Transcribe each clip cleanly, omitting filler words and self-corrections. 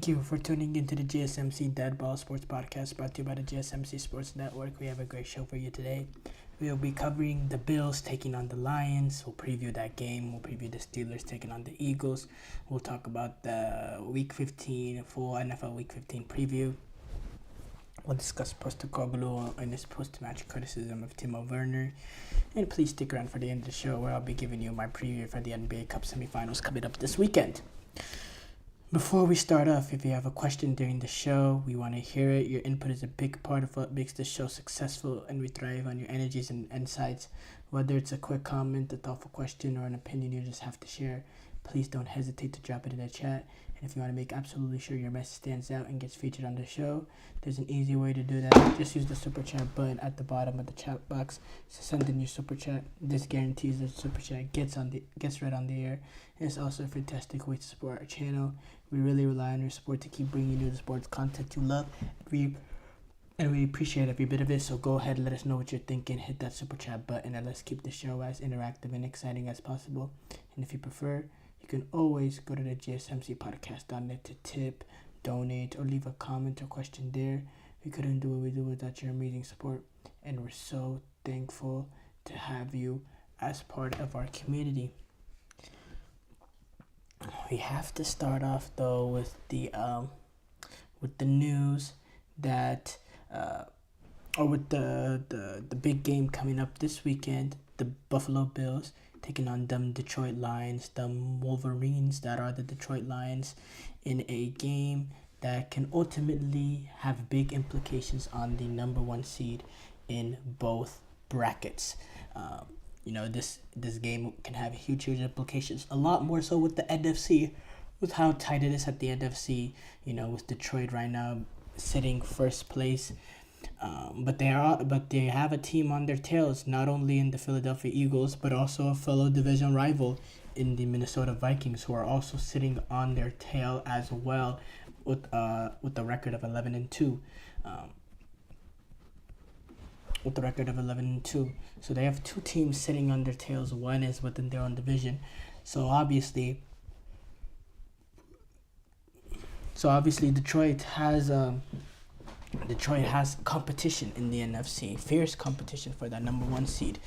Thank you for tuning into the GSMC Dead Ball Sports Podcast brought to you by the GSMC Sports Network. We have a great show for you today. We'll be covering the Bills taking on the Lions. We'll preview that game. We'll preview the Steelers taking on the Eagles. We'll talk about the full NFL Week 15 preview. We'll discuss Postecoglou and his post-match criticism of Timo Werner. And please stick around for the end of the show where I'll be giving you my preview for the NBA Cup semifinals coming up this weekend. Before we start off, if you have a question during the show, we want to hear it. Your input is a big part of what makes the show successful, and we thrive on your energies and insights. Whether it's a quick comment, a thoughtful question, or an opinion you just have to share, please don't hesitate to drop it in the chat. And if you want to make absolutely sure your message stands out and gets featured on the show, there's an easy way to do that. Just use the super chat button at the bottom of the chat box to send in your super chat. This guarantees that super chat gets read on the air. And it's also a fantastic way to support our channel. We really rely on your support to keep bringing you the sports content you love. We appreciate every bit of it, so go ahead and let us know what you're thinking. Hit that super chat button and let's keep the show as interactive and exciting as possible. And if you prefer, you can always go to the GSMC podcast.net to tip, donate, or leave a comment or question there. We couldn't do what we do without your amazing support, and we're so thankful to have you as part of our community. We have to start off though with the news that with the big game coming up this weekend, the Buffalo Bills taking on them Detroit Lions, the Wolverines that are the Detroit Lions, in a game that can ultimately have big implications on the number one seed in both brackets. This game can have huge implications, a lot more so with the NFC, with how tight it is at the NFC, with Detroit right now sitting first place. But they have a team on their tails, not only in the Philadelphia Eagles, but also a fellow division rival in the Minnesota Vikings, who are also sitting on their tail as well, with a record of 11-2. With the record of 11-2, so they have two teams sitting on their tails. One is within their own division, so obviously Detroit has competition in the NFC, fierce competition for that number one seed.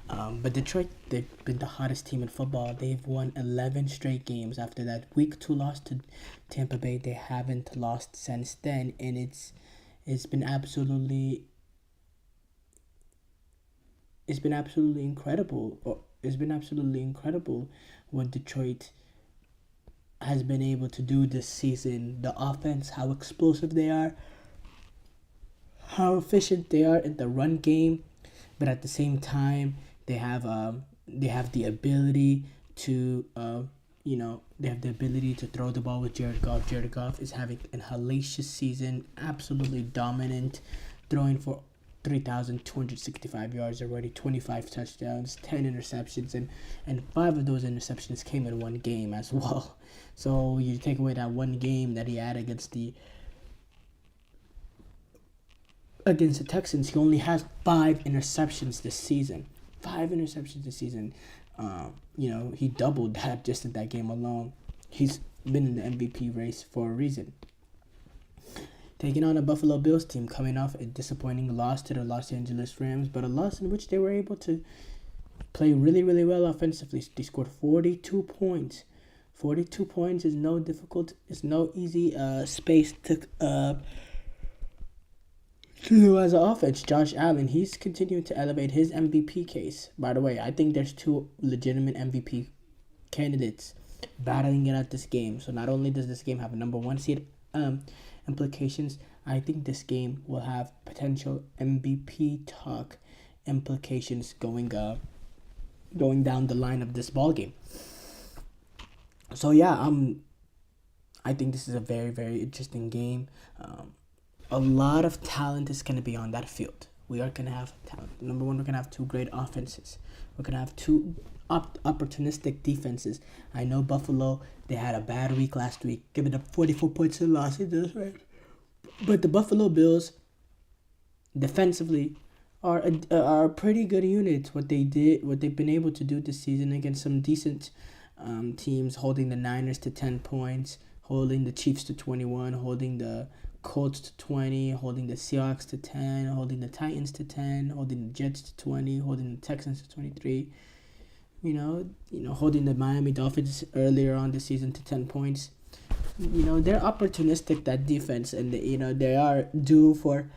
But Detroit, they've been the hottest team in football. They've won 11 straight games. After that Week 2 loss to Tampa Bay, they haven't lost since then, and it's been absolutely incredible. It's been absolutely incredible what Detroit has been able to do this season. The offense, how explosive they are, how efficient they are in the run game, but at the same time they have the ability to throw the ball with Jared Goff. Jared Goff is having an hellacious season, absolutely dominant, throwing for 3,265 yards already, 25 touchdowns, 10 interceptions, and 5 of those interceptions came in one game as well. So you take away that one game that he had against the Texans, he only has 5 interceptions this season. 5 interceptions this season. He doubled that just in that game alone. He's been in the MVP race for a reason. Taking on a Buffalo Bills team coming off a disappointing loss to the Los Angeles Rams, but a loss in which they were able to play really, really well offensively. They scored 42 points. 42 points is no easy space to do as an offense. Josh Allen, he's continuing to elevate his MVP case. By the way, I think there's 2 legitimate MVP candidates battling it out this game. So not only does this game have a number one seed implications, I think this game will have potential MVP talk implications going down the line of this ball game. So yeah, I think this is a very, very interesting game. A lot of talent is going to be on that field. We are going to have talent. Number one, we're going to have 2 great offenses. We're going to have 2 opportunistic defenses. I know Buffalo, they had a bad week last week, giving up 44 points to the Los Angeles Rams. But the Buffalo Bills, defensively, are a pretty good unit. What they've been able to do this season against some decent teams, holding the Niners to 10 points, holding the Chiefs to 21, holding the Colts to 20, holding the Seahawks to 10, holding the Titans to 10, holding the Jets to 20, holding the Texans to 23. Holding the Miami Dolphins earlier on this season to 10 points. They're opportunistic, that defense, and they are due for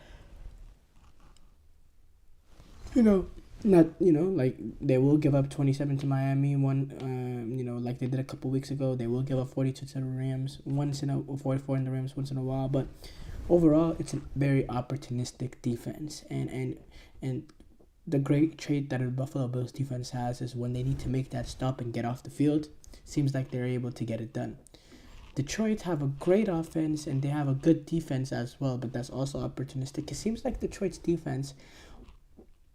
like they will give up 27 to Miami like they did a couple weeks ago. They will give up 42 to the Rams, 44 in the Rams once in a while, but overall it's a very opportunistic defense, and the great trait that the Buffalo Bills defense has is when they need to make that stop and get off the field, seems like they're able to get it done. Detroit have a great offense and they have a good defense as well, but that's also opportunistic. It seems like Detroit's defense,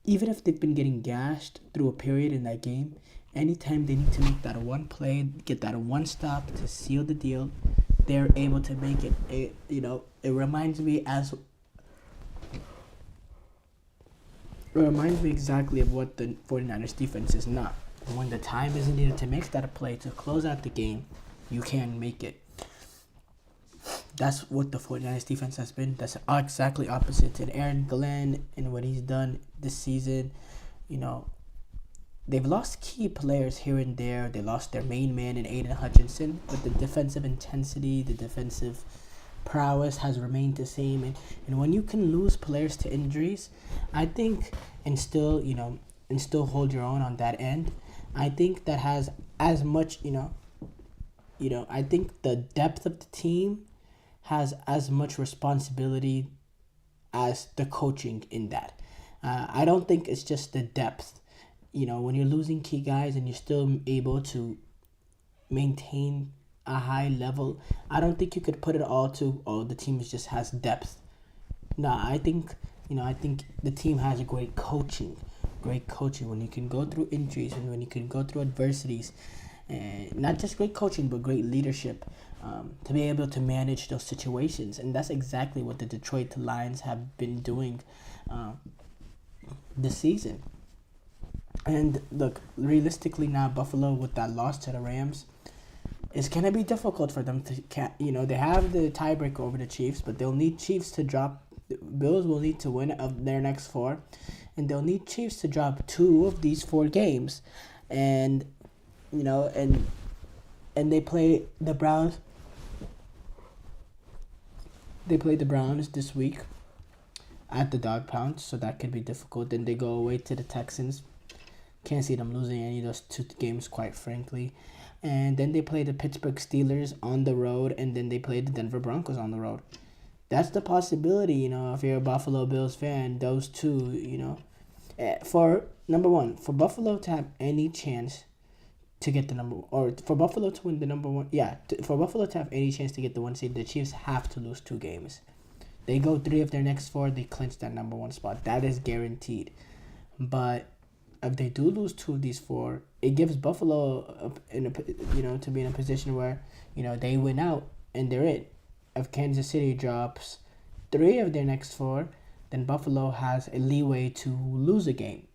even if they've been getting gashed through a period in that game, anytime they need to make that one play, get that one stop to seal the deal, they're able to make it. It reminds me exactly of what the 49ers defense is not. When the time is needed to make that play to close out the game, you can make it. That's what the 49ers defense has been. That's exactly opposite to Aaron Glenn and what he's done this season. They've lost key players here and there. They lost their main man in Aiden Hutchinson, but the defensive intensity, the defensive prowess has remained the same. And when you can lose players to injuries, I think, and still hold your own on that end, I think that has as much, I think the depth of the team has as much responsibility as the coaching in that. I don't think it's just the depth. When you're losing key guys and you're still able to maintain a high level, I don't think you could put it all to, the team just has depth. No, I think the team has a great coaching when you can go through injuries and when you can go through adversities, and not just great coaching but great leadership, to be able to manage those situations. And that's exactly what the Detroit Lions have been doing this season. And look, realistically now, Buffalo, with that loss to the Rams, it's going to be difficult for them to, they have the tiebreaker over the Chiefs, but they'll need Chiefs to drop. The Bills will need to win of their next 4, and they'll need Chiefs to drop 2 of these 4 games. And, and they play the Browns. They play the Browns this week at the Dog Pound, so that could be difficult. Then they go away to the Texans. Can't see them losing any of those 2 games, quite frankly. And then they play the Pittsburgh Steelers on the road, and then they play the Denver Broncos on the road. That's the possibility, if you're a Buffalo Bills fan, those 2, for number 1, for Buffalo to have any chance to get the for Buffalo to win the number 1, for Buffalo to have any chance to get the 1 seed, the Chiefs have to lose 2 games. They go 3 of their next 4, they clinch that number 1 spot. That is guaranteed. But if they do lose 2 of these 4, it gives Buffalo to be in a position where they win out and they're it. If Kansas City drops 3 of their next 4, then Buffalo has a leeway to lose a game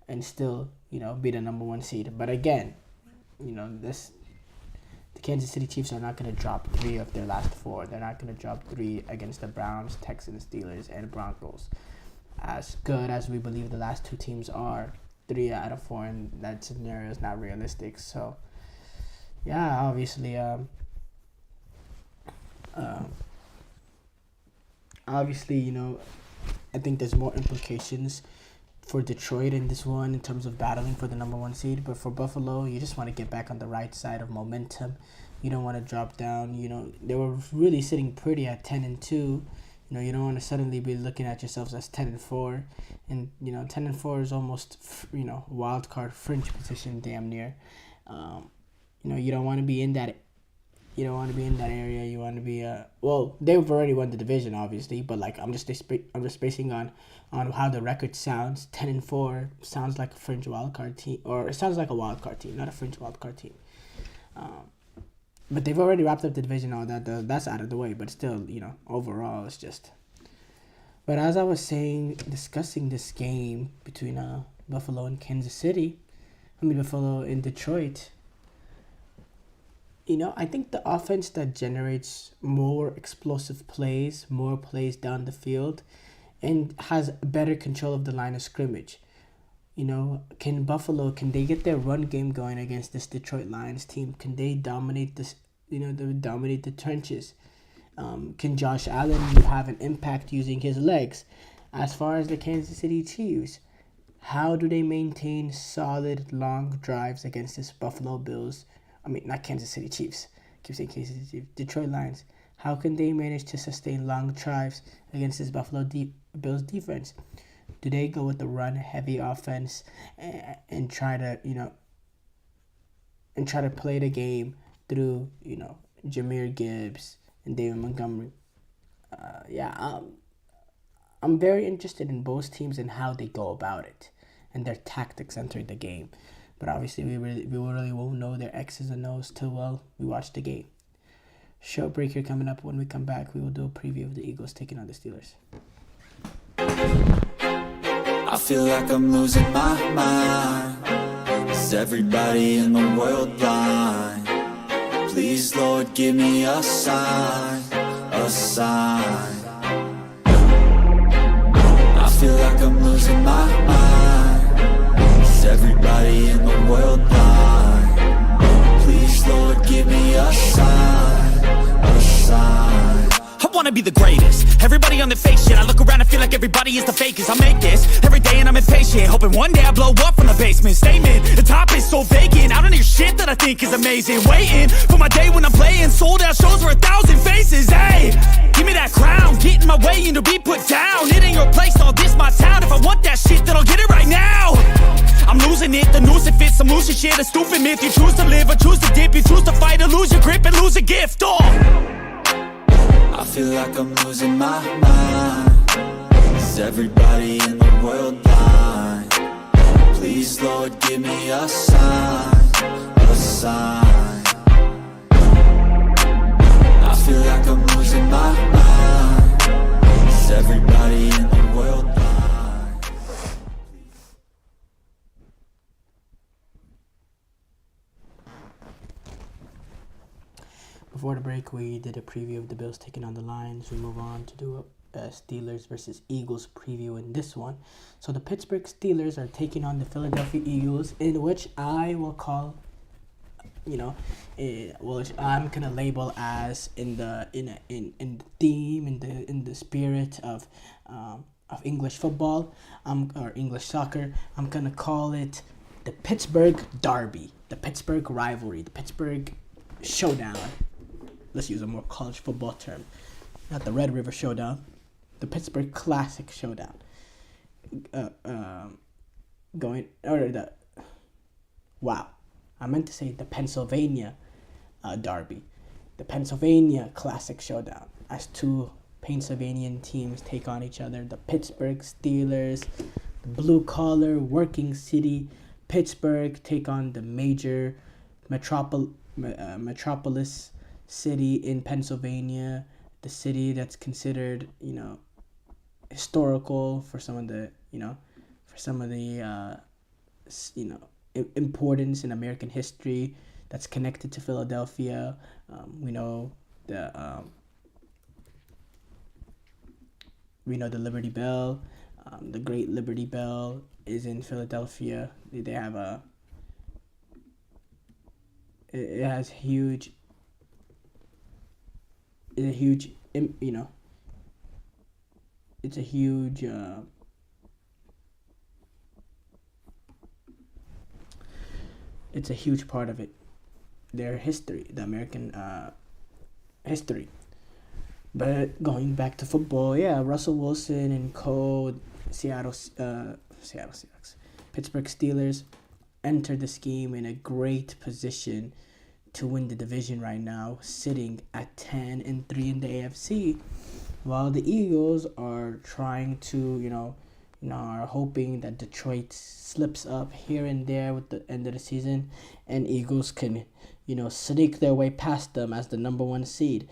and still be the number 1 seed. But again, the Kansas City Chiefs are not going to drop 3 of their last 4. They're not going to drop 3 against the Browns, Texans, Steelers, and Broncos. As good as we believe the last 2 teams are, 3 out of 4 in that scenario is not realistic. So, yeah, obviously, I think there's more implications for Detroit in this one in terms of battling for the number 1 seed. But for Buffalo, you just want to get back on the right side of momentum. You don't want to drop down. They were really sitting pretty at 10-2. You don't want to suddenly be looking at yourselves as 10-4. And, 10-4 is almost, wild card fringe position damn near. You don't want to be in that. You don't want to be in that area. You want to be they've already won the division, obviously, but I'm just basing on how the record sounds. 10-4 sounds like a fringe wildcard team, or it sounds like a wildcard team, not a fringe wildcard team. But they've already wrapped up the division, all that. That's out of the way. But still, overall, it's just. But as I was saying, discussing this game between Buffalo and Kansas City, Buffalo and Detroit. I think the offense that generates more explosive plays, more plays down the field, and has better control of the line of scrimmage. Can they get their run game going against this Detroit Lions team? Can they dominate this? They dominate the trenches. Can Josh Allen have an impact using his legs? As far as the Kansas City Chiefs, how do they maintain solid long drives against this Buffalo Bills? I mean, not Kansas City Chiefs. I keep saying Kansas City Chiefs. Detroit Lions. How can they manage to sustain long drives against this Buffalo Bills defense? Do they go with the run-heavy offense and try to, play the game through, Jahmyr Gibbs and David Montgomery? I'm very interested in both teams and how they go about it and their tactics entering the game. But obviously, we really won't know their X's and O's till, we watch the game. Short break here coming up. When we come back, we will do a preview of the Eagles taking on the Steelers. I feel like I'm losing my mind. Is everybody in the world blind? Please, Lord, give me a sign, a sign. I feel like I'm losing my mind. Is everybody in the world blind? Please, Lord, give me a sign, a sign. I wanna be the greatest. Everybody on the fake shit. I look around and feel like everybody is the fakest. I make this every day and I'm impatient, hoping one day I blow up from the basement. Statement, the top is so vacant. I don't hear shit that I think is amazing. Waiting for my day when I'm playing sold out shows for 1,000 faces. Hey, give me that crown, get in my way and to be put down. It ain't your place, all this my town. If I want that shit, then I'll get it right now. I'm losing it, the noose it fits. I'm losing shit, a stupid myth. You choose to live or choose to dip. You choose to fight or lose your grip and lose a gift. I feel like I'm losing my mind. Is everybody in the world blind? Please, Lord, give me a sign, a sign. I feel like I'm losing my mind. Is everybody in the world blind? Before the break, we did a preview of the Bills taking on the Lions. We move on to do a Steelers versus Eagles preview in this one. So the Pittsburgh Steelers are taking on the Philadelphia Eagles, in which I will call, which I'm gonna label as in the theme, in the spirit of English football, or English soccer. I'm gonna call it the Pittsburgh Derby, the Pittsburgh rivalry, the Pittsburgh showdown. Let's use a more college football term. Not the Red River Showdown. The Pittsburgh Classic Showdown. I meant to say the Pennsylvania Derby. The Pennsylvania Classic Showdown. As two Pennsylvanian teams take on each other. The Pittsburgh Steelers, the blue-collar working city Pittsburgh, take on the major metropolis city in Pennsylvania, the city that's considered, historical for some of the importance in American history that's connected to Philadelphia. We know the Liberty Bell. The Great Liberty Bell is in Philadelphia. They have it has huge. It's a huge. It's a huge part of it. Their history, the American history. But going back to football, Russell Wilson and Seattle Seahawks, Pittsburgh Steelers entered the scheme in a great position to win the division right now, sitting at 10-3 in the AFC, while the Eagles are trying to, are hoping that Detroit slips up here and there with the end of the season, and Eagles can, sneak their way past them as the number one seed,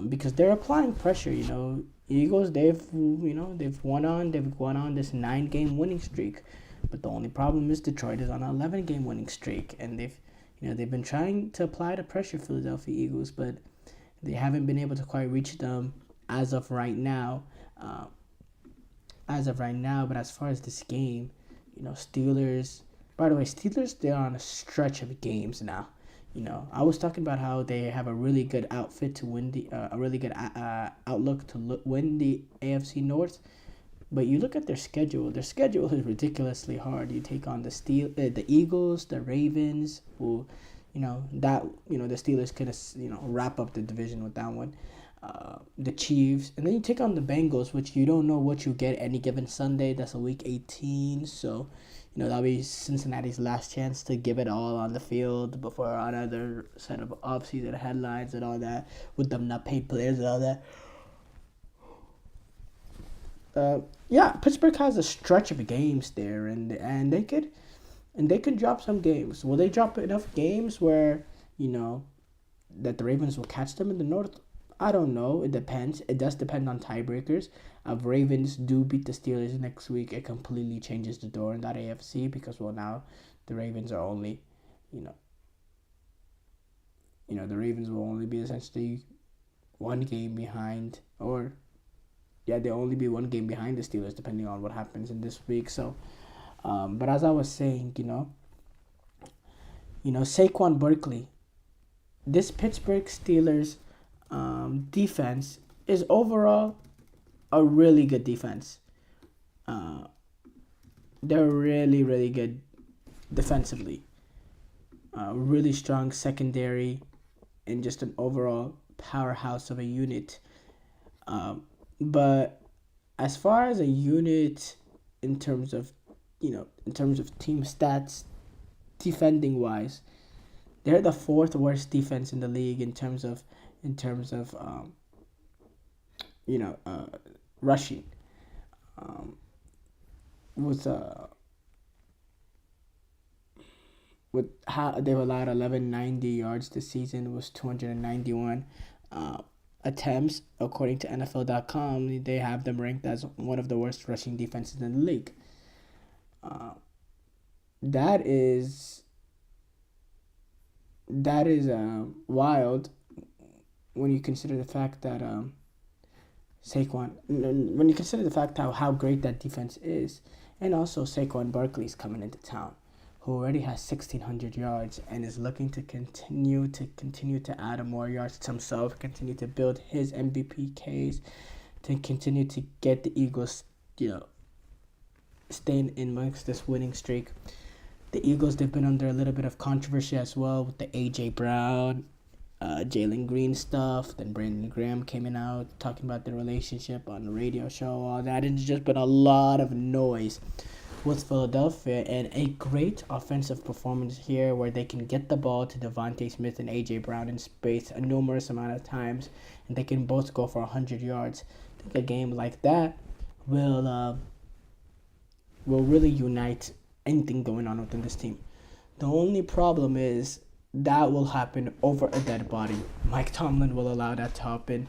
because they're applying pressure. Eagles, they've gone on this 9-game winning streak, but the only problem is Detroit is on an 11-game winning streak, and they've they've been trying to apply the pressure Philadelphia Eagles, but they haven't been able to quite reach them as of right now. But as far as this game, Steelers. By the way, Steelers, they're on a stretch of games now. I was talking about how they have a really good outfit to win a really good outlook to win the AFC North. But you look at their schedule. Their schedule is ridiculously hard. You take on the Eagles, the Ravens, who, the Steelers could wrap up the division with that one. The Chiefs, and then you take on the Bengals, which you don't know what you get any given Sunday. That's a week 18, so that'll be Cincinnati's last chance to give it all on the field before another set of off-season headlines and all that, with them not paid players and all that. Pittsburgh has a stretch of games there, and they could drop some games. Will they drop enough games where that the Ravens will catch them in the North? I don't know. It depends. It does depend on tiebreakers. If Ravens do beat the Steelers next week, it completely changes the door in that AFC because, now the Ravens are only, the Ravens will only be essentially one game behind, they'll only be one game behind the Steelers depending on what happens in this week. So, but as I was saying, Saquon Barkley, this Pittsburgh Steelers defense is overall a really good defense. They're really, really good defensively. Really strong secondary and just an overall powerhouse of a unit. But as far as a unit in terms of team stats, defending wise, they're the fourth worst defense in the league in terms of rushing. With how they've allowed 1190 yards this season, was 291 attempts according to NFL.com. They have them ranked as one of the worst rushing defenses in the league. That is wild when you consider the fact that when you consider the fact how great that defense is, and also Saquon Barkley's coming into town, who already has 1,600 yards and is looking to continue to add more yards to himself, continue to build his MVP case, to continue to get the Eagles, staying in amongst this winning streak. The Eagles, they've been under a little bit of controversy as well with the A.J. Brown, Jalen Green stuff. Then Brandon Graham came out talking about their relationship on the radio show, all that. And it's just been a lot of noise with Philadelphia, and a great offensive performance here where they can get the ball to Devontae Smith and A.J. Brown in space a numerous amount of times, and they can both go for 100 yards. I think a game like that will really unite anything going on within this team. The only problem is that will happen over a dead body. Mike Tomlin will allow that to happen.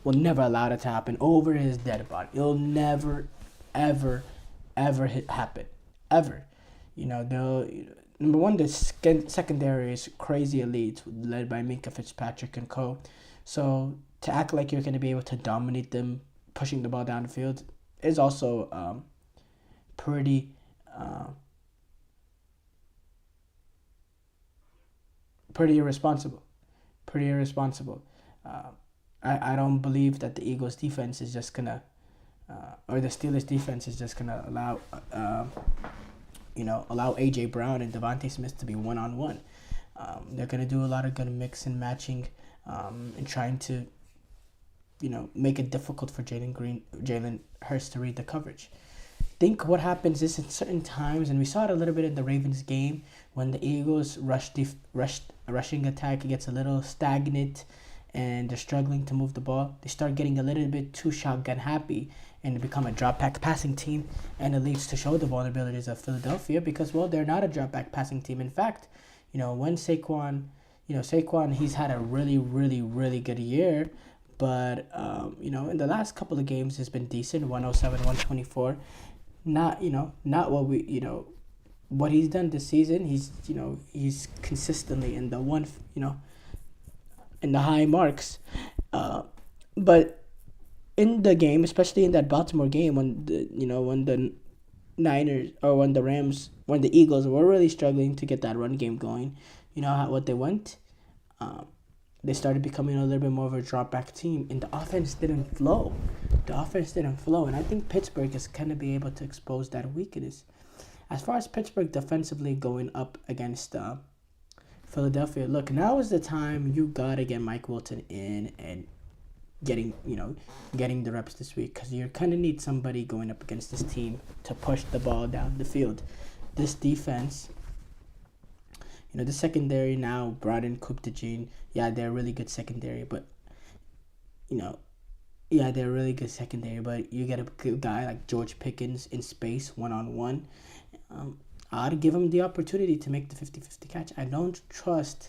Will never allow that to happen over his dead body. It'll never, ever happen. Ever. Number one, the secondary is crazy elite, led by Minka Fitzpatrick and co. So to act like you're going to be able to dominate them, pushing the ball down the field, is also pretty irresponsible. I don't believe that the Eagles defense is just gonna, or the Steelers defense is just gonna allow A.J. Brown and Devontae Smith to be one-on-one. They're gonna do a lot of good mix and matching, and trying to, make it difficult for Jalen Hurts to read the coverage. Think what happens is in certain times, and we saw it a little bit in the Ravens game, when the Eagles rushing attack gets a little stagnant and they're struggling to move the ball, they start getting a little bit too shotgun happy and become a drop back passing team, and it leads to show the vulnerabilities of Philadelphia because, they're not a drop back passing team. In fact, when Saquon, he's had a really, really, really good year, but in the last couple of games, it's been decent, 107, 124. Not what what he's done this season, he's consistently in the in the high marks. But in the game, especially in that Baltimore game, when the Niners or when the Eagles were really struggling to get that run game going, what they went. They started becoming a little bit more of a drop back team, and the offense didn't flow. And I think Pittsburgh is going to be able to expose that weakness. As far as Pittsburgh defensively going up against Philadelphia, look, now is the time you gotta get Mike Wilton in and getting the reps this week, because you kind of need somebody going up against this team to push the ball down the field. This defense. The secondary now, Braden, Kuptagine, they're a really good secondary, but, they're a really good secondary, but you get a good guy like George Pickens in space, one-on-one. I'd give him the opportunity to make the 50-50 catch. I don't trust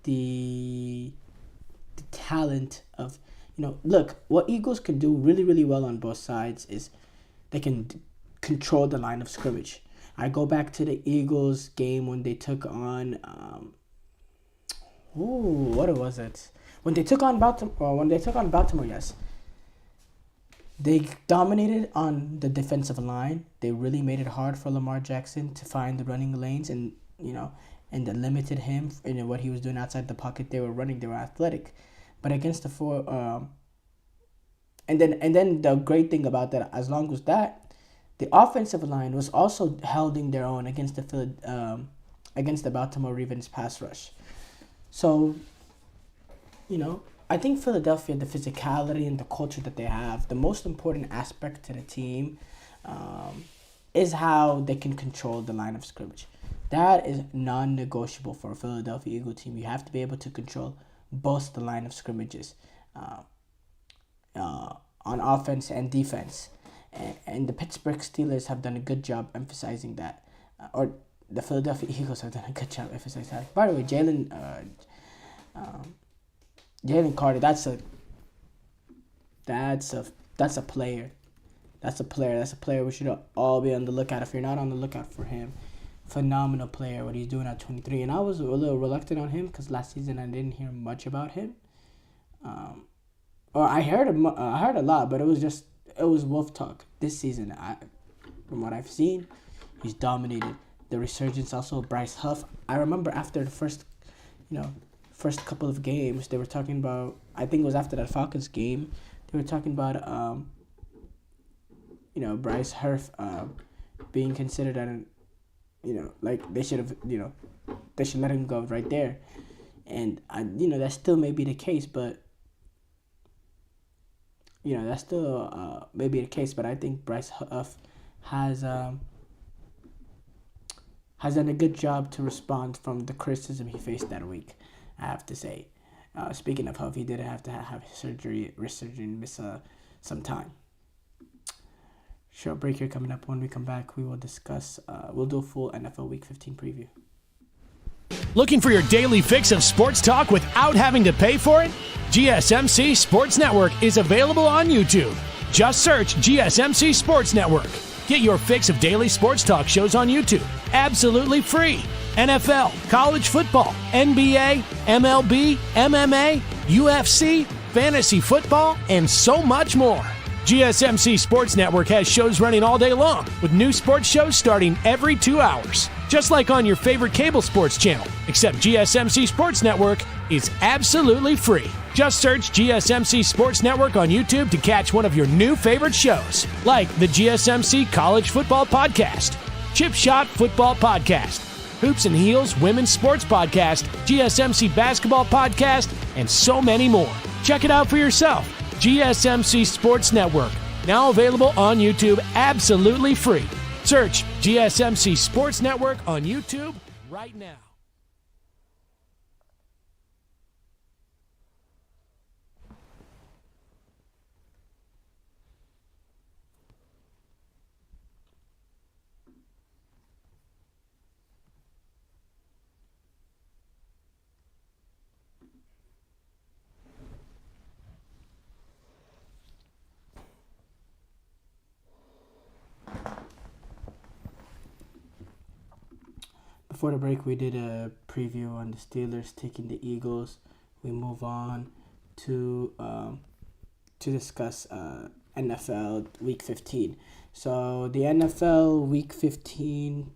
the talent of, look, what Eagles can do really, really well on both sides is they can control the line of scrimmage. I go back to the Eagles game when they took on, what was it? When they took on Baltimore, yes. They dominated on the defensive line. They really made it hard for Lamar Jackson to find the running lanes, and and they limited him in what he was doing outside the pocket. They were running. They were athletic, but against the and then the great thing about that, as long as that. The offensive line was also holding their own against the Baltimore Ravens pass rush. So, I think Philadelphia, the physicality and the culture that they have, the most important aspect to the team is how they can control the line of scrimmage. That is non-negotiable for a Philadelphia Eagle team. You have to be able to control both the line of scrimmages on offense and defense. And the Pittsburgh Steelers have done a good job emphasizing that, or the Philadelphia Eagles have done a good job emphasizing that. By the way, Jalen Carter, that's a player. That's a player we should all be on the lookout. If you're not on the lookout for him, phenomenal player, what he's doing at 23. And I was a little reluctant on him because last season I didn't hear much about him. Or I heard a lot, but it was wolf talk. This season, from what I've seen, he's dominated. The resurgence also, Bryce Huff. I remember after the first couple of games, they were talking about, I think it was after that Falcons game, they were talking about, Bryce Huff being considered they should let him go right there. And, that still may be the case, but that's still maybe the case, but I think Bryce Huff has done a good job to respond from the criticism he faced that week, I have to say. Speaking of Huff, he did have to have wrist surgery and miss some time. Short break here coming up. When we come back, we will discuss, we'll do a full NFL Week 15 preview. Looking for your daily fix of sports talk without having to pay for it? GSMC Sports Network is available on YouTube. Just search GSMC Sports Network. Get your fix of daily sports talk shows on YouTube, absolutely free. NFL, college football, NBA, MLB, MMA, UFC, fantasy football, and so much more. GSMC Sports Network has shows running all day long, with new sports shows starting every 2 hours. Just like on your favorite cable sports channel, except GSMC Sports Network is absolutely free. Just search GSMC Sports Network on YouTube to catch one of your new favorite shows, like the GSMC College Football Podcast, Chip Shot Football Podcast, Hoops and Heels Women's Sports Podcast, GSMC Basketball Podcast, and so many more. Check it out for yourself. GSMC Sports Network, now available on YouTube absolutely free. Search GSMC Sports Network on YouTube right now. before the break, we did a preview on the Steelers taking the Eagles. We move on to discuss NFL Week 15. So the NFL Week 15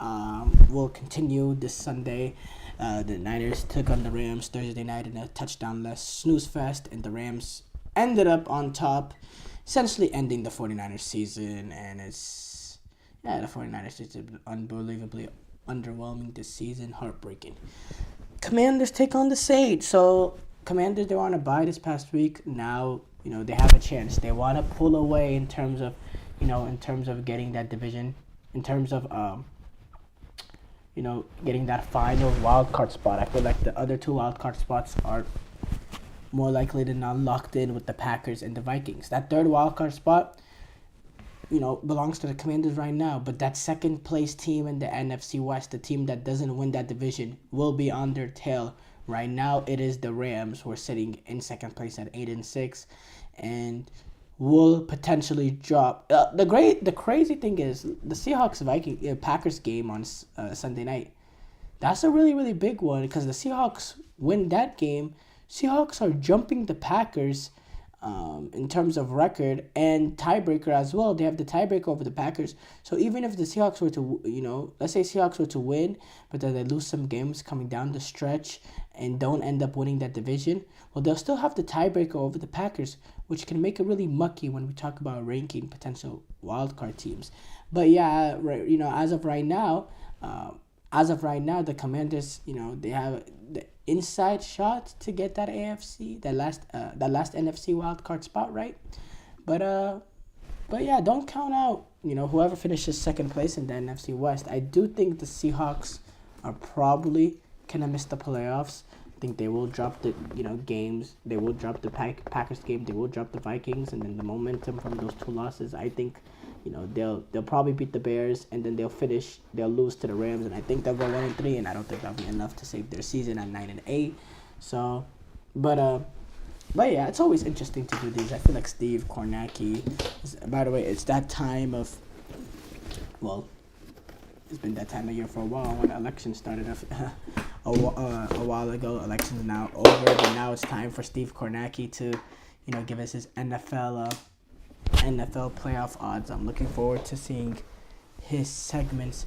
will continue this Sunday. The Niners took on the Rams Thursday night in a touchdown-less snooze fest, and the Rams ended up on top, essentially ending the 49ers season. And the 49ers is unbelievably underwhelming this season, heartbreaking. Commanders take on the Saints. So Commanders, they want to bye this past week. Now, they have a chance. They want to pull away in terms of getting that division, in terms of getting that final wild card spot. I feel like the other two wild card spots are more likely than not locked in with the Packers and the Vikings. That third wild card spot, belongs to the Commanders right now. But that second place team in the NFC West, the team that doesn't win that division, will be on their tail. Right now, it is the Rams who are sitting in second place at 8-6, and will potentially drop. The crazy thing is the Packers game on Sunday night. That's a really, really big one, because the Seahawks win that game. Seahawks are jumping the Packers in terms of record and tiebreaker as well. They have the tiebreaker over the Packers. So even if the Seahawks were to, let's say Seahawks were to win, but then they lose some games coming down the stretch and don't end up winning that division, well, they'll still have the tiebreaker over the Packers, which can make it really mucky when we talk about ranking potential wildcard teams. But yeah, as of right now, the Commanders, they have the inside shot to get that last NFC wildcard spot, right? But yeah, don't count out, whoever finishes second place in the NFC West. I do think the Seahawks are probably gonna miss the playoffs. I think they will drop the games. They will drop the Packers game. They will drop the Vikings, and then the momentum from those two losses, I think, they'll probably beat the Bears, and then they'll lose to the Rams, and I think they'll go 1-3, and I don't think that'll be enough to save their season at 9-8. So, but yeah, it's always interesting to do these. I feel like Steve Kornacki, by the way, it's that time of, well, it's been that time of year for a while when elections started a while ago. Elections are now over, but now it's time for Steve Kornacki to, give us his NFL playoff odds. I'm looking forward to seeing his segments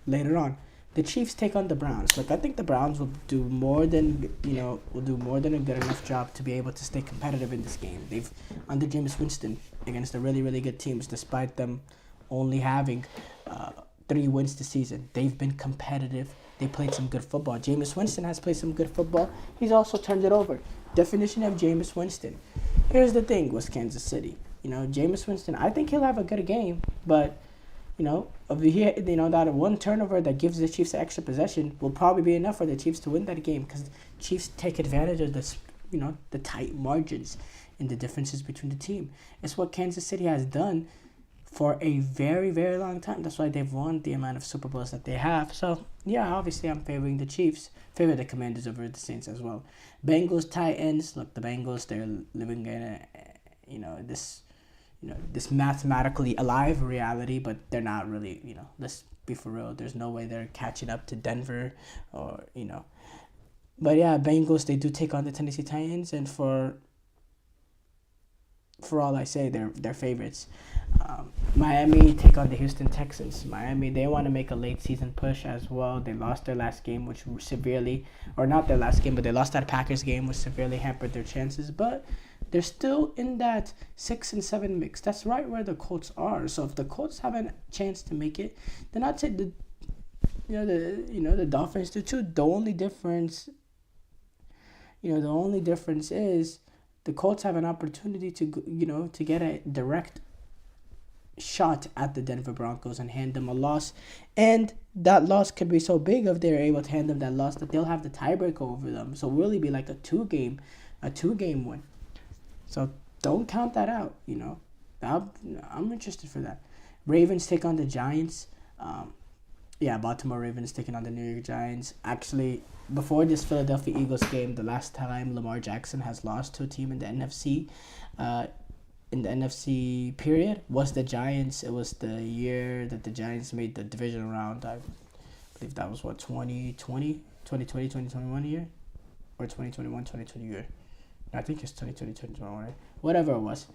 later on. The Chiefs take on the Browns. Look, I think the Browns will do more than a good enough job to be able to stay competitive in this game. They've, under Jameis Winston, against the really, really good teams, despite them only having 3 wins this season, they've been competitive. They played some good football. Jameis Winston has played some good football. He's also turned it over. Definition of Jameis Winston. Here's the thing with Kansas City. Jameis Winston, I think he'll have a good game, but that one turnover that gives the Chiefs an extra possession will probably be enough for the Chiefs to win that game, because the Chiefs take advantage of this, the tight margins and the differences between the team. It's what Kansas City has done for a very, very long time. That's why they've won the amount of Super Bowls that they have. So, yeah, obviously I'm favoring the Chiefs. Favor the Commanders over the Saints as well. Bengals, Titans. Look, the Bengals, they're living in this mathematically alive reality, but they're not really, let's be for real. There's no way they're catching up to Denver or, But, yeah, Bengals, they do take on the Tennessee Titans, and for all I say, they're favorites. Miami take on the Houston Texans. Miami, they want to make a late season push as well. They lost their last game, which severely, or not their last game, but they lost that Packers game, which severely hampered their chances. But they're still in that 6-7 mix. That's right where the Colts are. So if the Colts have a chance to make it, then I'd say the Dolphins do too. The only difference is the Colts have an opportunity to get a direct shot at the Denver Broncos and hand them a loss, and that loss could be so big if they're able to hand them that loss that they'll have the tiebreaker over them. So really be like a two game win. So don't count that out. I'm interested for that. Ravens take on the Giants. Baltimore Ravens taking on the New York Giants. Actually, before this Philadelphia Eagles game, the last time Lamar Jackson has lost to a team in the NFC, in the NFC period was the Giants. It was the year that the Giants made the divisional round. I believe that was 2021 year, or 2020 year. I think it's 2021, right? Whatever it was.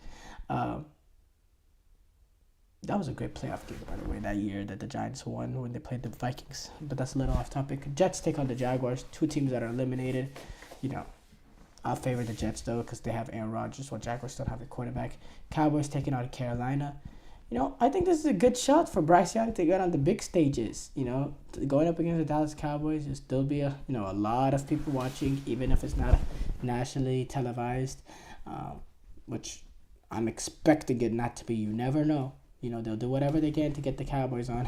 That was a great playoff game, by the way, that year that the Giants won when they played the Vikings. But that's a little off topic. Jets take on the Jaguars, two teams that are eliminated. I'll favor the Jets, though, because they have Aaron Rodgers, while Jaguars don't have a quarterback. Cowboys taking on Carolina. I think this is a good shot for Bryce Young to get on the big stages. Going up against the Dallas Cowboys, there'll still be a lot of people watching, even if it's not nationally televised, which I'm expecting it not to be. You never know. They'll do whatever they can to get the Cowboys on,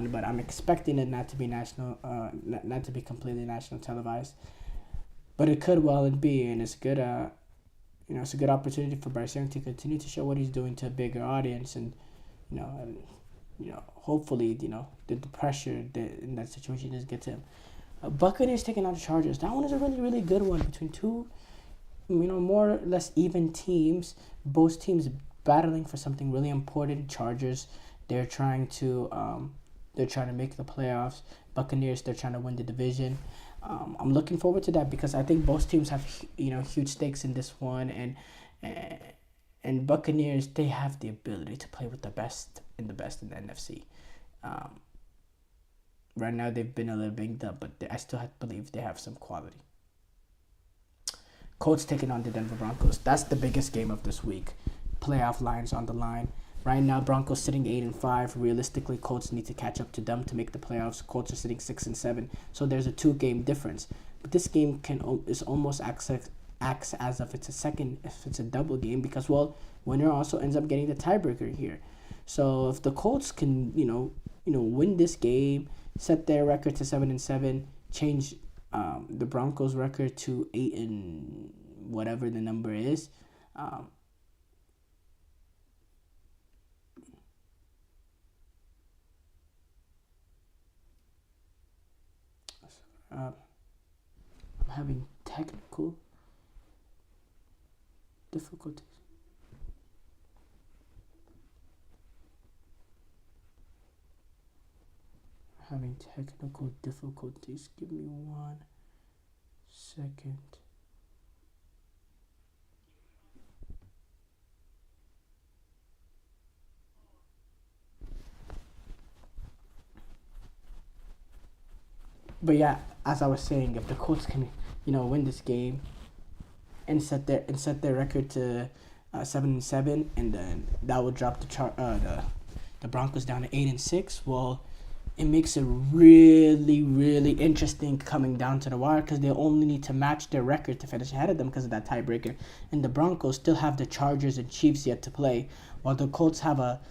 but I'm expecting it not to be national, not to be completely national televised. But it could well be, and it's good. It's a good opportunity for Bryce Young to continue to show what he's doing to a bigger audience, and hopefully, the pressure in that situation doesn't get to him. Buccaneers taking on the Chargers. That one is a really, really good one between two, more or less even teams. Both teams battling for something really important. Chargers, they're trying to make the playoffs. Buccaneers, they're trying to win the division. I'm looking forward to that because I think both teams have huge stakes in this one, and Buccaneers, they have the ability to play with the best in the NFC. Right now they've been a little banged up, but I still believe they have some quality. Colts taking on the Denver Broncos. That's the biggest game of this week. Playoff lines on the line. Right now, Broncos sitting 8-5. Realistically, Colts need to catch up to them to make the playoffs. Colts are sitting 6-7, so there's a 2-game difference. But this game is almost acts as if it's a double game because winner also ends up getting the tiebreaker here. So if the Colts can win this game, set their record to 7-7, change the Broncos' record to 8 and whatever the number is. I'm having technical difficulties. Give me 1 second. But yeah, as I was saying, if the Colts can, win this game and set their record to 7-7, and then that would drop the Broncos down to 8-6. Well, it makes it really, really interesting coming down to the wire because they only need to match their record to finish ahead of them because of that tiebreaker. And the Broncos still have the Chargers and Chiefs yet to play, while the Colts have a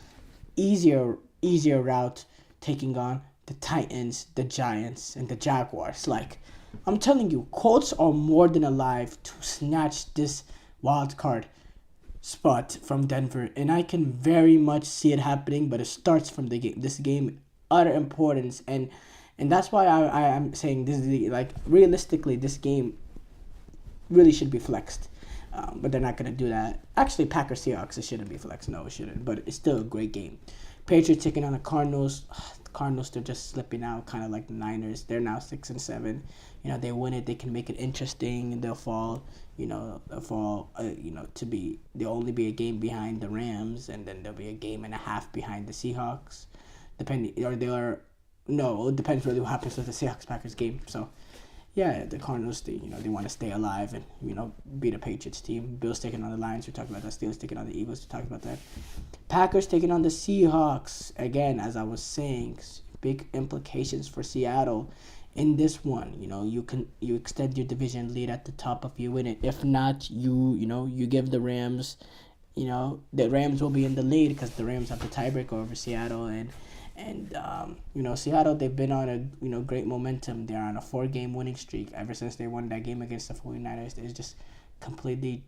easier route taking on the Titans, the Giants, and the Jaguars. I'm telling you, Colts are more than alive to snatch this wild card spot from Denver, and I can very much see it happening. But it starts from the game. This game, utter importance, and that's why I am saying this is realistically, this game really should be flexed. But they're not gonna do that. Actually, Packers Seahawks, it shouldn't be flexed. No, it shouldn't. But it's still a great game. Patriots taking on the Cardinals. Cardinals, they're just slipping out, kind of like the Niners. They're now 6-7. They win it, they can make it interesting. They'll fall. They'll only be a game behind the Rams, and then there'll be a game and a half behind the Seahawks. It depends really what happens with the Seahawks-Packers game. So, yeah, the Cardinals, they want to stay alive and, beat a Patriots team. Bills taking on the Lions, we talked about that. Steelers taking on the Eagles, we talked about that. Packers taking on the Seahawks. Again, as I was saying, big implications for Seattle in this one. You extend your division lead at the top if you win it. If not, you give the Rams, the Rams will be in the lead because the Rams have the tiebreaker over Seattle. And Seattle, they've been on a great momentum. They're on a 4-game winning streak ever since they won that game against the 49ers. It's just completely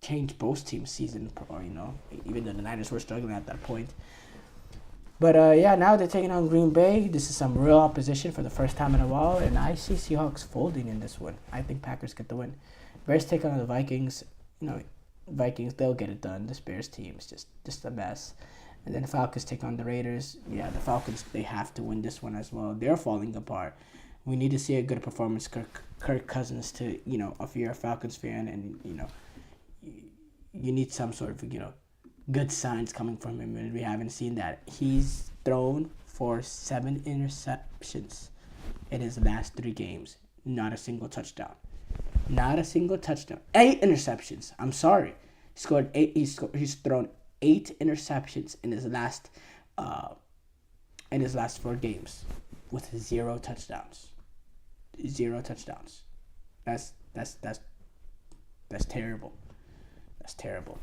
changed both teams' season, even though the Niners were struggling at that point. But now they're taking on Green Bay. This is some real opposition for the first time in a while, and I see Seahawks folding in this one. I think Packers get the win. Bears take on the Vikings. Vikings, they'll get it done. This Bears team is just a mess. And then the Falcons take on the Raiders. Yeah, the Falcons, they have to win this one as well. They're falling apart. We need to see a good performance, Kirk Cousins, to, if you're a Falcons fan, and, you need some sort of, good signs coming from him, and we haven't seen that. He's thrown for 7 interceptions in his last 3 games. Not a single touchdown. Not a single touchdown. 8 interceptions. I'm sorry. He's thrown 8 interceptions in his last 4 games with 0 touchdowns. 0 touchdowns. That's terrible. That's terrible.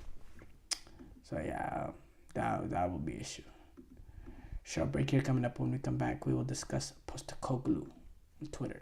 So yeah, that will be an issue. Short break here coming up. When we come back, we will discuss Postecoglou on Twitter.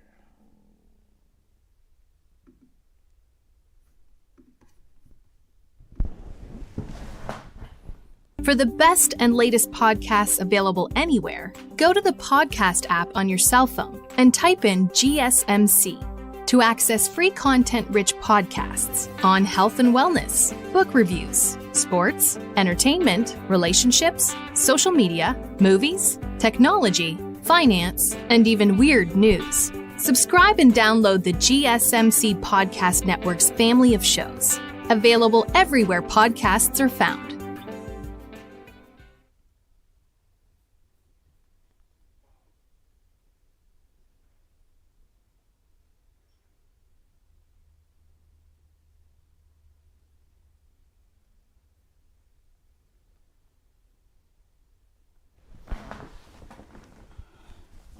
For the best and latest podcasts available anywhere, go to the podcast app on your cell phone and type in GSMC to access free content-rich podcasts on health and wellness, book reviews, sports, entertainment, relationships, social media, movies, technology, finance, and even weird news. Subscribe and download the GSMC Podcast Network's family of shows, available everywhere podcasts are found.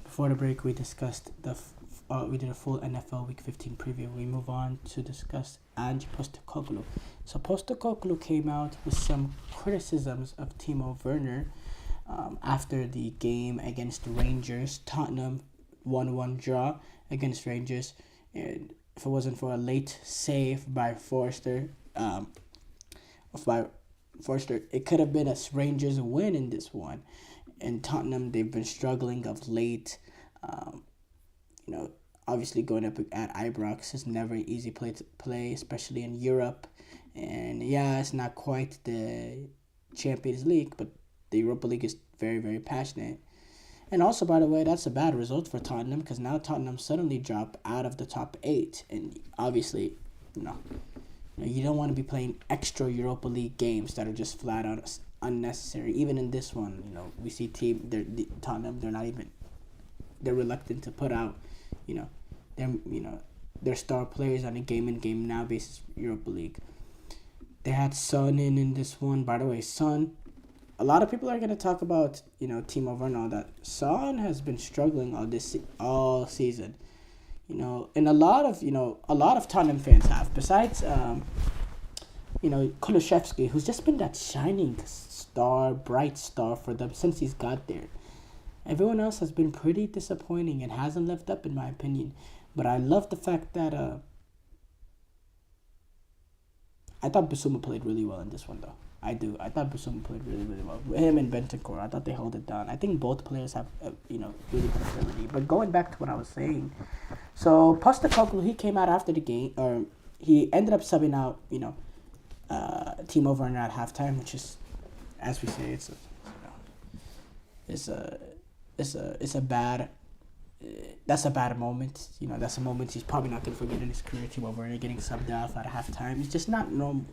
Before the break, we discussed we did a full NFL Week 15 preview. We move on to discuss Ange Postecoglou. So Postecoglou came out with some criticisms of Timo Werner after the game against the Rangers. Tottenham 1-1 draw against Rangers, and if it wasn't for a late save by Forster, it could have been a Rangers win in this one. And Tottenham, they've been struggling of late. Obviously going up at Ibrox is never an easy play, especially in Europe. And yeah, it's not quite the Champions League, but the Europa League is very, very passionate. And also, by the way, that's a bad result for Tottenham, because now Tottenham suddenly drop out of the top 8. And obviously, you don't want to be playing extra Europa League games that are just flat out unnecessary. Even in this one, we see Tottenham, they're reluctant to put out, their star players on a game in game now basis Europa League. They had Son in this one. By the way, Son, a lot of people are going to talk about, Timo Werner, that Son has been struggling all season. And a lot of Tottenham fans have, besides Kulusevski, who's just been that shining bright star for them since he's got there. Everyone else has been pretty disappointing and hasn't lived up, in my opinion. But I love the fact that I thought Bissouma played really well in this one, though. I do. I thought Bissouma played really, really well. Him and Bentancur, I thought they held it down. I think both players have, really good ability. But going back to what I was saying, so Postecoglou, he came out after the game, or he ended up subbing out, Timo Werner at halftime, which is, as we say, it's a bad. That's a bad moment. That's a moment he's probably not gonna forget in his career. Timo Werner getting subbed off at halftime. It's just not normal.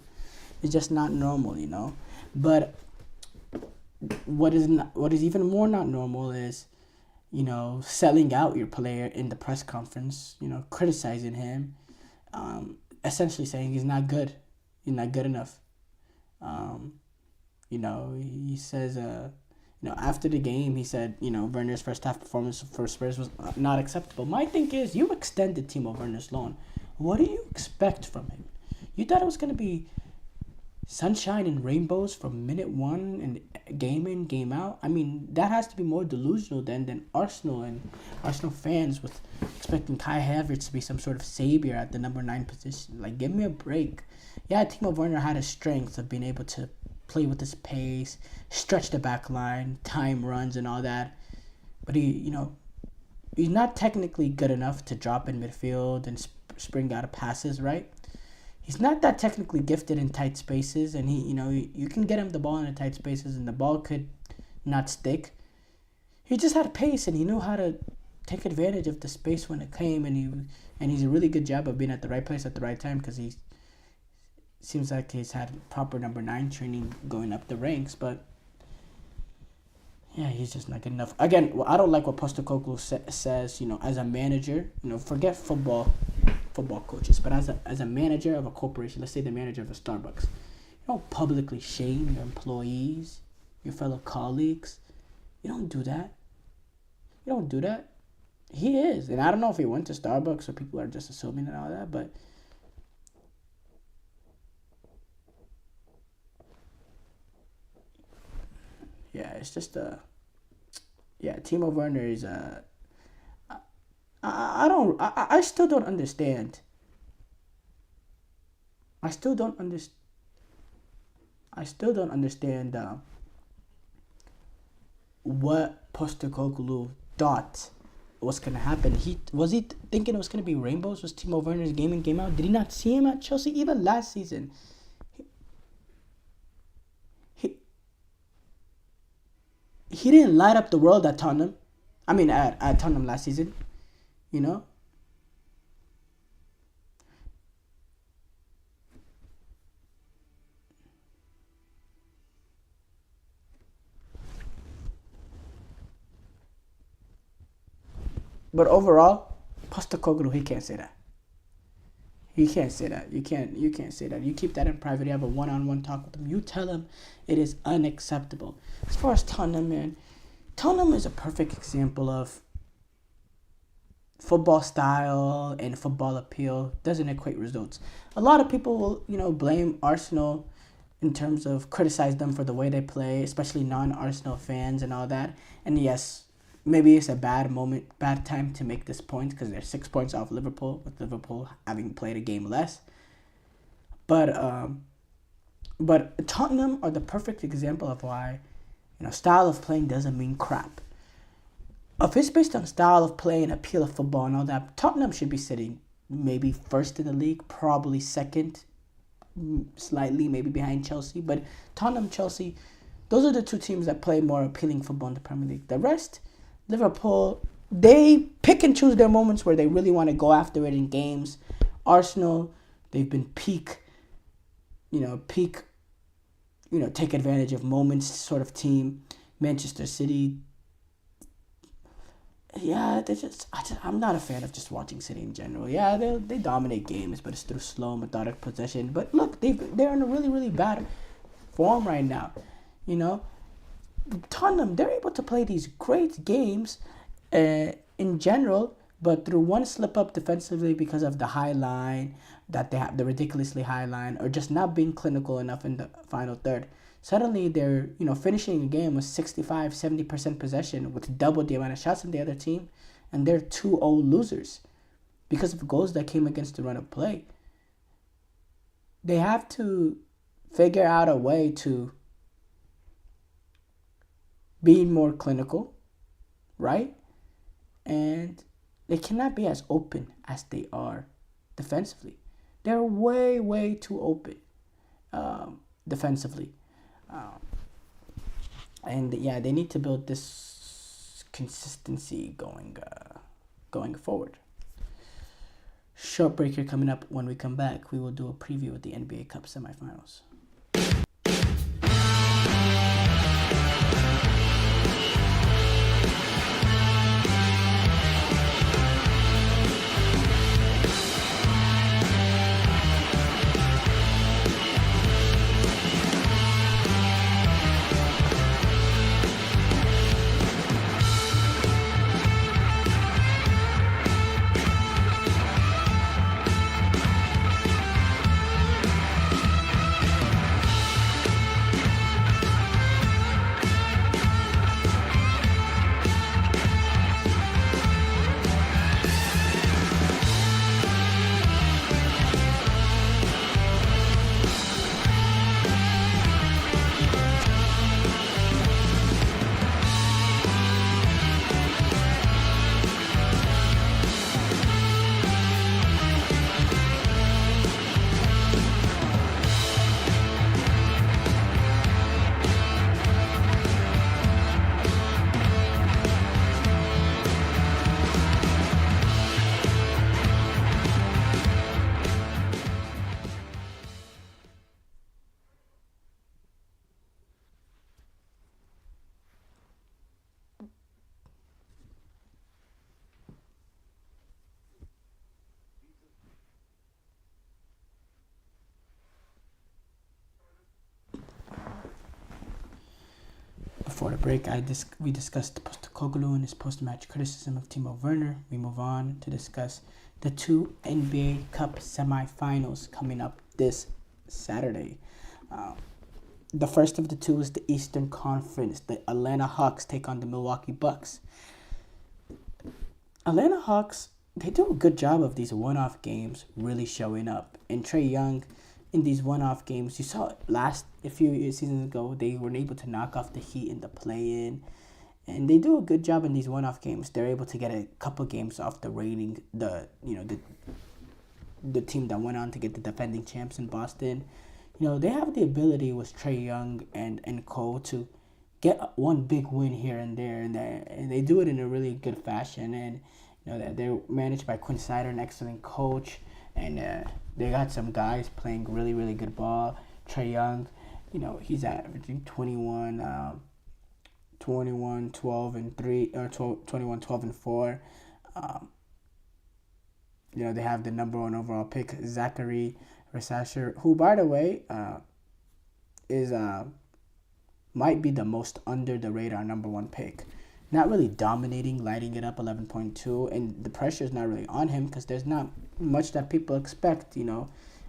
It's just not normal, But what is even more not normal is, selling out your player in the press conference. Criticizing him, essentially saying he's not good. He's not good enough. He says, after the game, he said, Werner's first half performance for Spurs was not acceptable. My thing is, you extended Timo Werner's loan. What do you expect from him? You thought it was going to be sunshine and rainbows from minute one and game in, game out? I mean, that has to be more delusional than Arsenal and Arsenal fans with expecting Kai Havertz to be some sort of savior at the number 9 position. Like, give me a break. Yeah, Timo Werner had a strength of being able to play with his pace, stretch the back line, time runs and all that. But he's not technically good enough to drop in midfield and spring out of passes, right? he's not that technically gifted in tight spaces, and you can get him the ball in the tight spaces, and the ball could not stick. He just had pace, and he knew how to take advantage of the space when it came, and he's a really good job of being at the right place at the right time, because he seems like he's had proper number 9 training going up the ranks, but yeah, he's just not good enough. Again, I don't like what Postecoglou says, as a manager, forget football coaches, but as a manager of a corporation, let's say the manager of a Starbucks, you don't publicly shame your employees, your fellow colleagues. You don't do that. He is, and I don't know if he went to Starbucks or people are just assuming and all that, but yeah, it's just Timo Werner is I still don't understand. I still don't understand what Postecoglou thought was gonna happen. Was he thinking it was gonna be rainbows? Was Timo Werner's game in, game out? Did he not see him at Chelsea even last season? He didn't light up the world at Tottenham. I mean, at Tottenham last season, But overall, Postecoglou, he can't say that. You can't say that. You can't say that. You keep that in private. You have a one-on-one talk with him. You tell him it is unacceptable. As far as Tottenham, man, Tottenham is a perfect example of football style and football appeal doesn't equate results. A lot of people will, blame Arsenal in terms of criticize them for the way they play, especially non-Arsenal fans and all that. And yes, maybe it's a bad time to make this point because they're 6 points off Liverpool, with Liverpool having played a game less. But Tottenham are the perfect example of why, style of playing doesn't mean crap. If it's based on style of play and appeal of football and all that, Tottenham should be sitting maybe first in the league, probably second, slightly maybe behind Chelsea. But Tottenham, Chelsea, those are the two teams that play more appealing football in the Premier League. The rest, Liverpool, they pick and choose their moments where they really want to go after it in games. Arsenal, they've been peak, take advantage of moments sort of team. Manchester City, yeah, I'm not a fan of just watching City in general. Yeah, they dominate games, but it's through slow, methodic possession. But look, they're in a really, really bad form right now. Tottenham, they're able to play these great games in general, but through one slip up defensively because of the high line that they have, the ridiculously high line, or just not being clinical enough in the final third. Suddenly they're, finishing a game with 65-70% possession with double the amount of shots than the other team, and they're 2-0 losers because of goals that came against the run of play. They have to figure out a way to be more clinical, right? And they cannot be as open as they are defensively. They're way, way too open defensively. And yeah, they need to build this consistency going forward. Short break here coming up. When we come back, we will do a preview of the NBA Cup semifinals. the break, we discussed Postecoglou and his post-match criticism of Timo Werner. We move on to discuss the two NBA Cup semifinals coming up this Saturday. The first of the two is the Eastern Conference. The Atlanta Hawks take on the Milwaukee Bucks. Atlanta Hawks, they do a good job of these one-off games really showing up. And Trae Young, in these one-off games, you saw a few seasons ago, they were able to knock off the Heat in the play-in. And they do a good job in these one-off games. They're able to get a couple games off the rating, the team that went on to get the defending champs in Boston. They have the ability with Trae Young and Cole to get one big win here and there, and they do it in a really good fashion. And that they're managed by Quinn Snyder, an excellent coach, and they got some guys playing really, really good ball. Trae Young, he's averaging 21, 12 and 3, or 21, 12 and 4. They have the number 1 overall pick, Zachary Resasher, who, by the way, is might be the most under the radar number 1 pick. Not really dominating, lighting it up 11.2, and the pressure is not really on him because there's not much that people expect.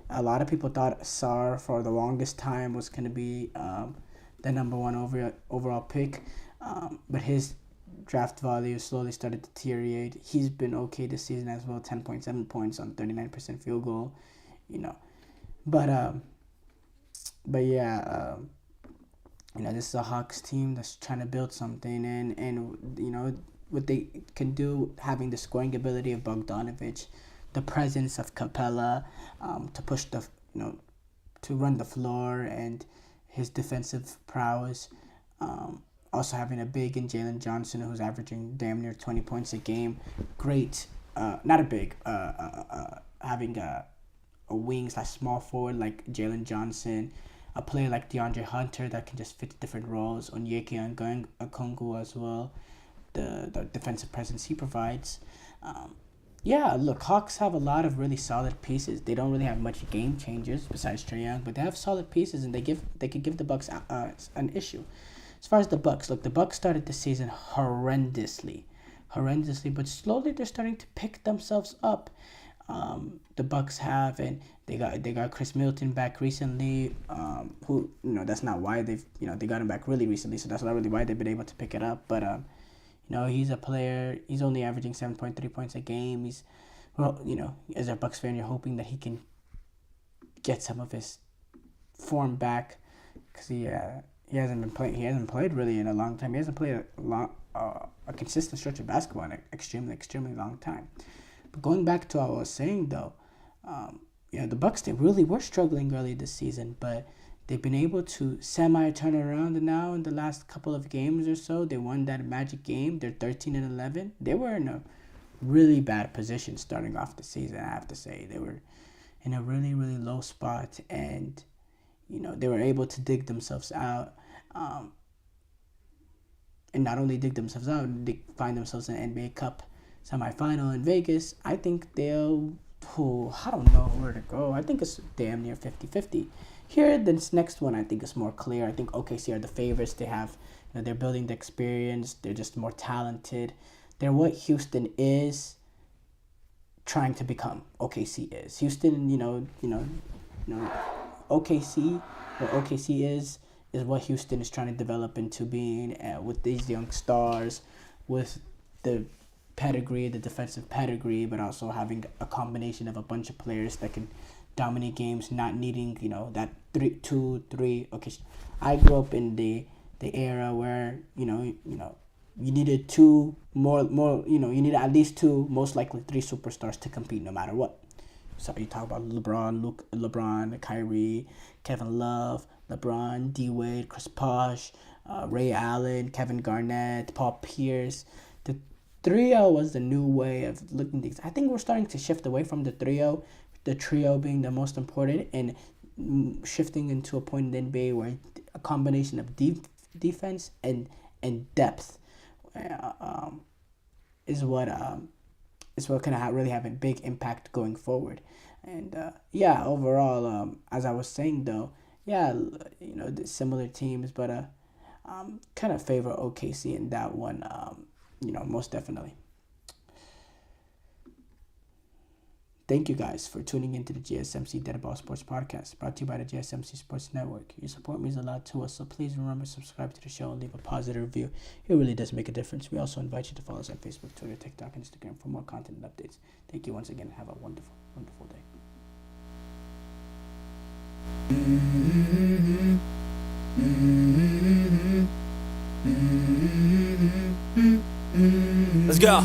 A lot of people thought Sarr for the longest time was going to be the number 1 overall pick, but his draft value slowly started to deteriorate. He's been okay this season as well, 10.7 points on 39% field goal, But yeah, this is a Hawks team that's trying to build something, and what they can do, having the scoring ability of Bogdanovic, the presence of Capella, to push to run the floor, and his defensive prowess. Also having a big in Jalen Johnson, who's averaging damn near 20 points a game. Great, not a big, having a wing/small forward like Jalen Johnson, a player like DeAndre Hunter that can just fit different roles, Onyeka Okongwu as well, the defensive presence he provides. Hawks have a lot of really solid pieces. They don't really have much game changers besides Trae Young, but they have solid pieces, and they could give the Bucks an issue. As far as the Bucks, the Bucks started the season horrendously, but slowly they're starting to pick themselves up. The Bucks have, and they got Chris Middleton back recently. Who that's not why they got him back really recently, so that's not really why they've been able to pick it up. But he's a player. He's only averaging 7.3 points a game. As a Bucks fan, you're hoping that he can get some of his form back, because he hasn't been playing. He hasn't played really in a long time. He hasn't played a consistent stretch of basketball in an extremely long time. But going back to what I was saying, though, the Bucks, they really were struggling early this season, but they've been able to turn around now in the last couple of games or so. They won that Magic game. They're 13-11. They were in a really bad position starting off the season, I have to say. They were in a really, really low spot, and, they were able to dig themselves out. And not only dig themselves out, they find themselves in an NBA Cup semifinal in Vegas. I think I don't know where to go. I think it's damn near 50-50. Here, this next one, I think is more clear. I think OKC are the favorites. They have, they're building the experience. They're just more talented. They're what Houston is trying to become. OKC is. Houston, OKC, what OKC is what Houston is trying to develop into being, with these young stars, with the pedigree, the defensive pedigree, but also having a combination of a bunch of players that can dominate games, not needing, that 3. Okay, I grew up in the era where, you needed two more, you needed at least 2, most likely 3 superstars to compete no matter what. So you talk about LeBron, Kyrie, Kevin Love, LeBron, D-Wade, Chris Bosh, Ray Allen, Kevin Garnett, Paul Pierce. The trio was the new way of looking at things. I think we're starting to shift away from the trio being the most important, and shifting into a point in the NBA where a combination of defense and depth is what can really have a big impact going forward. And overall, as I was saying though, similar teams, but kind of favor OKC in that one, most definitely. Thank you guys for tuning into the GSMC Dead Ball Sports Podcast, brought to you by the GSMC Sports Network. Your support means a lot to us, so please remember to subscribe to the show and leave a positive review. It really does make a difference. We also invite you to follow us on Facebook, Twitter, TikTok, and Instagram for more content and updates. Thank you once again, and have a wonderful, wonderful day. Let's go.